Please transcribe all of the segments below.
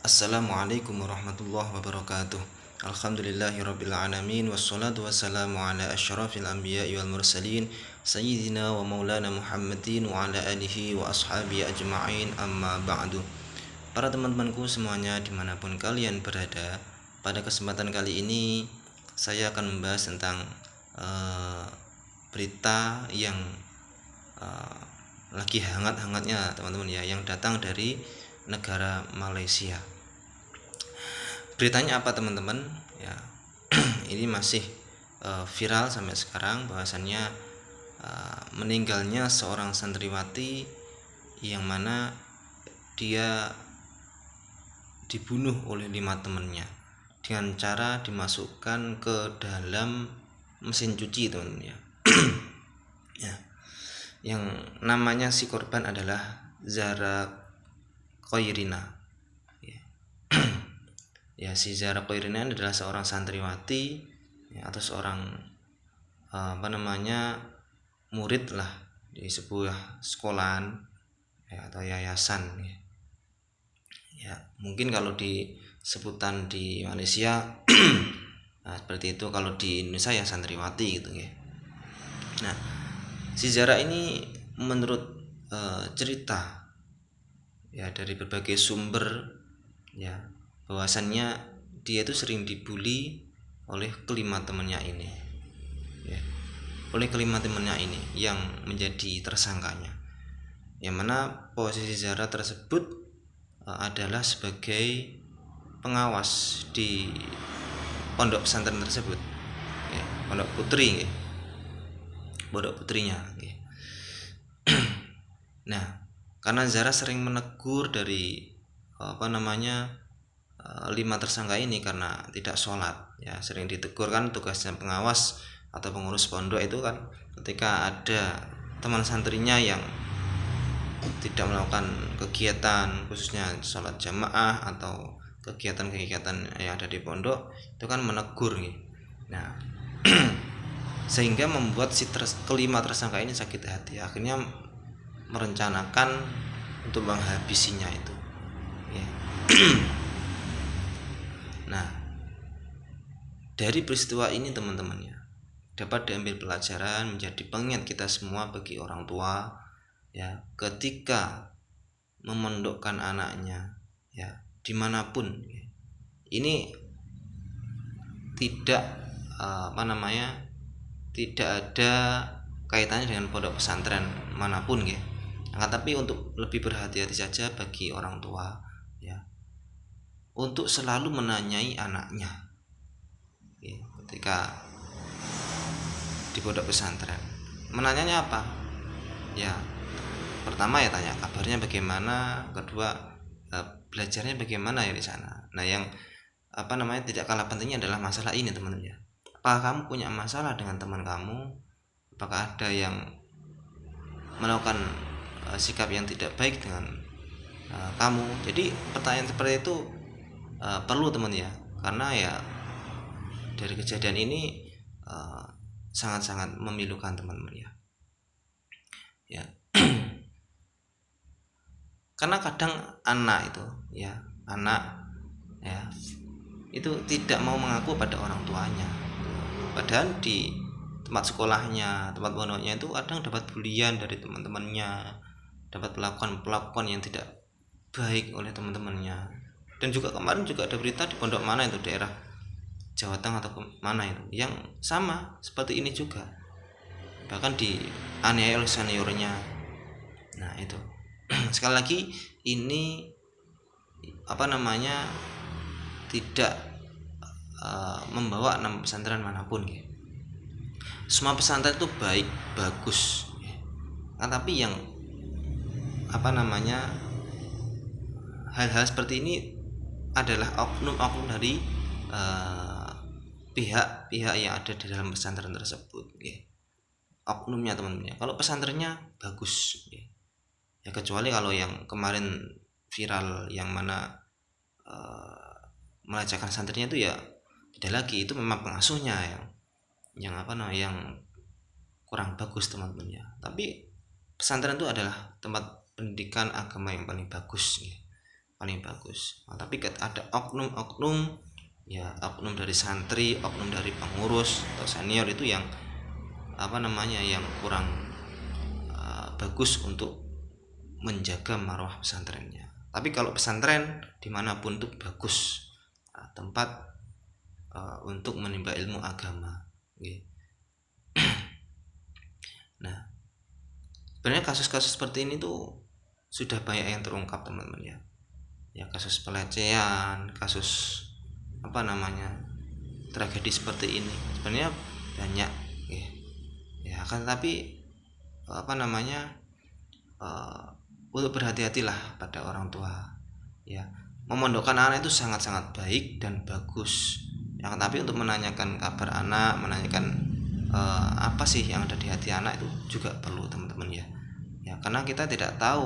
Assalamualaikum warahmatullahi wabarakatuh. Alhamdulillahirabbil alamin wassalatu wassalamu ala asyrafil anbiya'i wal mursalin sayyidina wa maulana Muhammadin wa ala alihi wa ashabihi ajma'in, amma ba'du. Para teman-temanku semuanya dimanapun kalian berada, pada kesempatan kali ini saya akan membahas tentang berita yang lagi hangat-hangatnya teman-teman ya, yang datang dari negara Malaysia. Beritanya apa teman-teman ya? Ini masih viral sampai sekarang, bahwasannya meninggalnya seorang santriwati yang mana dia dibunuh oleh 5 temannya dengan cara dimasukkan ke dalam mesin cuci teman-teman ya. Ya, yang namanya si korban adalah Zahra Khairina. Ya, si Zahra Khairina adalah seorang santriwati ya, atau seorang murid lah di sebuah sekolahan ya, atau yayasan ya. Ya, mungkin kalau di sebutan di Malaysia nah, seperti itu. Kalau di Indonesia ya santriwati gitu ya. Nah, si Zahra ini menurut cerita ya dari berbagai sumber ya, bahwasannya dia itu sering dibully oleh kelima temannya ini ya, yang menjadi tersangkanya, yang mana posisi Zahra tersebut adalah sebagai pengawas di pondok pesantren tersebut ya, pondok putrinya ya. Nah, karena Zahra sering menegur dari 5 tersangka ini karena tidak sholat ya, sering ditegur. Kan tugasnya pengawas atau pengurus pondok itu kan, ketika ada teman santrinya yang tidak melakukan kegiatan khususnya sholat jamaah atau kegiatan-kegiatan yang ada di pondok, itu kan menegur nih. Nah, sehingga membuat kelima tersangka ini sakit hati, akhirnya merencanakan untuk menghabisinya itu ya. Nah, dari peristiwa ini teman-teman ya, dapat diambil pelajaran menjadi pengingat kita semua bagi orang tua ya, ketika memondokkan anaknya ya dimanapun ya, ini tidak tidak ada kaitannya dengan pondok pesantren manapun ya. Tapi untuk lebih berhati-hati saja bagi orang tua ya, untuk selalu menanyai anaknya ya, ketika di pondok pesantren. Menanyanya apa ya? Pertama ya tanya kabarnya bagaimana, kedua belajarnya bagaimana ya di sana. Nah, yang tidak kalah pentingnya adalah masalah ini teman-teman ya. Apakah kamu punya masalah dengan teman kamu? Apakah ada yang melakukan sikap yang tidak baik dengan kamu? Jadi pertanyaan seperti itu perlu teman ya, karena ya dari kejadian ini sangat-sangat memilukan teman-teman ya. Ya. Karena kadang anak itu tidak mau mengaku pada orang tuanya, padahal di tempat sekolahnya, tempat pondoknya itu kadang dapat bulian dari teman-temannya, dapat pelakuan yang tidak baik oleh teman-temannya. Dan juga kemarin juga ada berita di pondok mana itu, daerah Jawa Tengah atau mana itu, yang sama seperti ini juga, bahkan dianiaya oleh seniornya. Nah itu sekali lagi ini tidak membawa nama pesantren manapun ya. Semua pesantren itu baik, bagus ya. Tapi yang hal-hal seperti ini adalah oknum-oknum dari pihak-pihak yang ada di dalam pesantren tersebut ya. Oknumnya teman-teman ya. Kalau pesantrennya bagus ya. Ya kecuali kalau yang kemarin viral yang mana melecehkan santrinya itu ya tidak lagi, itu memang pengasuhnya yang kurang bagus teman-teman ya. Tapi pesantren itu adalah tempat pendidikan agama yang paling bagus ya. paling bagus. Nah, tapi ada oknum-oknum ya, oknum dari santri, oknum dari pengurus atau senior itu yang yang kurang bagus untuk menjaga marwah pesantrennya. Tapi kalau pesantren dimanapun itu bagus, tempat untuk menimba ilmu agama. Nah, sebenarnya kasus-kasus seperti ini tuh sudah banyak yang terungkap teman-teman ya. Ya, kasus pelecehan, kasus tragedi seperti ini sebenarnya banyak ya kan. Tapi untuk berhati-hatilah pada orang tua ya. Memondokkan anak itu sangat-sangat baik dan bagus ya, tapi untuk menanyakan kabar anak, menanyakan apa sih yang ada di hati anak itu juga perlu teman-teman ya. Ya, karena kita tidak tahu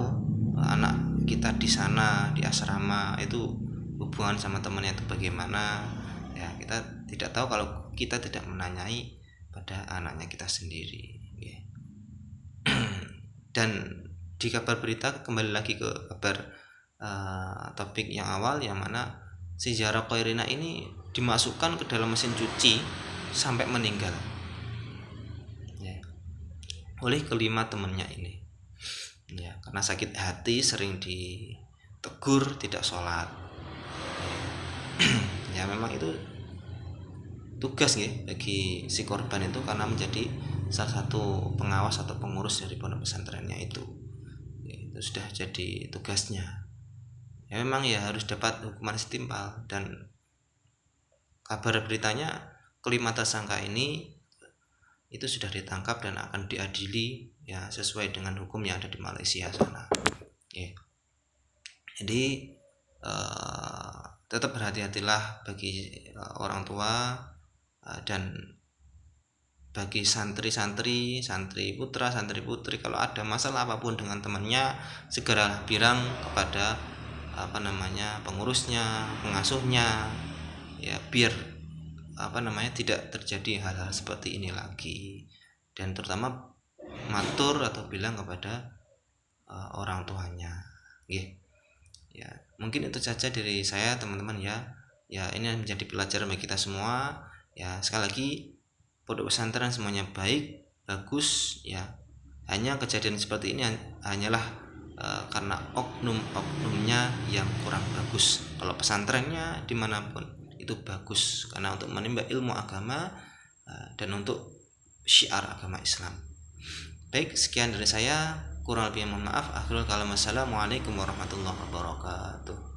anak kita di sana di asrama itu hubungan sama temannya itu bagaimana ya. Kita tidak tahu kalau kita tidak menanyai pada anaknya kita sendiri ya. Dan di kabar berita, kembali lagi ke kabar topik yang awal, yang mana si Zahra Khairina ini dimasukkan ke dalam mesin cuci sampai meninggal ya, oleh kelima temannya ini ya, karena sakit hati, sering ditegur tidak sholat ya. Memang itu tugas ya bagi si korban itu, karena menjadi salah satu pengawas atau pengurus dari pondok pesantrennya itu sudah jadi tugasnya ya. Memang ya harus dapat hukuman setimpal. Dan kabar beritanya kelima tersangka ini itu sudah ditangkap dan akan diadili ya, sesuai dengan hukum yang ada di Malaysia sana ya. Jadi tetap berhati-hatilah bagi orang tua dan bagi santri putra, santri putri, kalau ada masalah apapun dengan temannya, segera bilang kepada pengurusnya, pengasuhnya ya, biar tidak terjadi hal-hal seperti ini lagi. Dan terutama matur atau bilang kepada orang tuanya ya. Mungkin itu saja dari saya teman-teman ya. Ya, ini menjadi pelajaran bagi kita semua ya. Sekali lagi, pondok pesantren semuanya baik, bagus ya. Hanya kejadian seperti ini hanyalah karena oknum-oknumnya yang kurang bagus. Kalau pesantrennya dimanapun itu bagus, karena untuk menimba ilmu agama dan untuk syiar agama Islam. Baik, sekian dari saya, kurang lebihnya mohon maaf. Akhirul kalam, assalamualaikum warahmatullahi wabarakatuh.